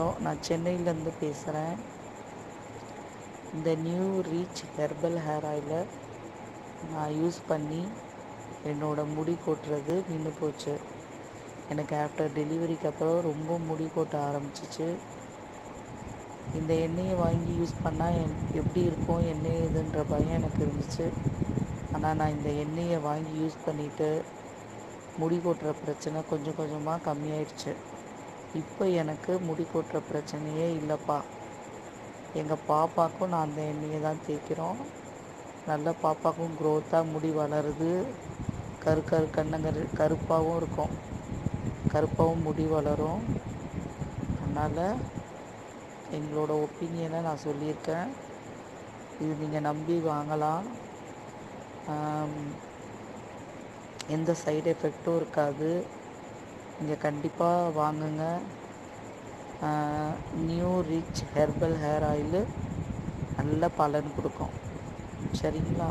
நான் சென்னையிலேருந்து பேசுகிறேன். இந்த நியூ ரீச் ஹெர்பல் ஹேர் ஆயிலை நான் யூஸ் பண்ணி என்னோடய முடி கொட்டுறது நின்று போச்சு. எனக்கு ஆஃப்டர் டெலிவரிக்கு அப்புறம் ரொம்ப முடி கொட்ட ஆரம்பிச்சிச்சு. இந்த எண்ணெயை வாங்கி யூஸ் பண்ணால் எப்படி இருக்கும் என்ன ஏதுன்ற பயம் எனக்கு இருந்துச்சு. ஆனால் நான் இந்த எண்ணெயை வாங்கி யூஸ் பண்ணிவிட்டு முடி கொட்டுற பிரச்சனை கொஞ்சம் கொஞ்சமாக கம்மியாயிடுச்சு. இப்போ எனக்கு முடி கொட்டுற பிரச்சனையே இல்லைப்பா. எங்கள் பாப்பாவுக்கும் நான் அந்த எண்ணெயை தான் தேய்க்கிறோம். நல்ல பாப்பாவுக்கும் க்ரோத்தாக முடி வளருது. கருப்பாகவும் இருக்கும். கருப்பாகவும் முடி வளரும். அதனால் எங்களோட ஒப்பீனியனை நான் சொல்லியிருக்கேன். இது நீங்கள் நம்பி வாங்கலாம். எந்த சைடு எஃபெக்டும் இருக்காது. நீங்கள் கண்டிப்பாக வாங்குங்க. New rich herbal hair oil நல்ல பலன் கொடுக்கும். சரிங்களா?